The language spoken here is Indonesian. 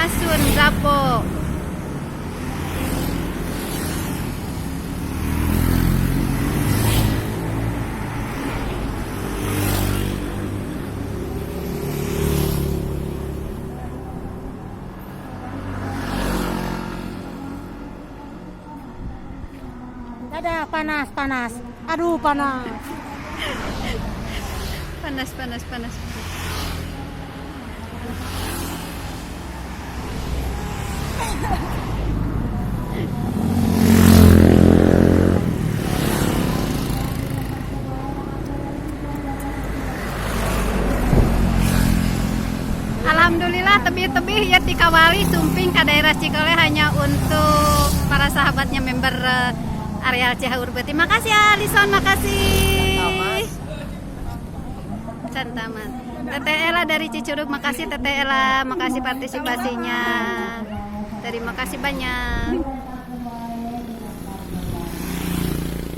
Asun Zapo. Dadah, panas, panas. Aduh, panas. Panas, panas, panas. Alhamdulillah tebih-tebih ya tikawali sumping ke daerah Cikole hanya untuk para sahabatnya member areal Cihaur Beuti. Makasih ya Alison, makasih. Cantaman. Teteh Ella dari Cicurug, makasih Teteh Ella, makasih partisipasinya. Terima kasih banyak.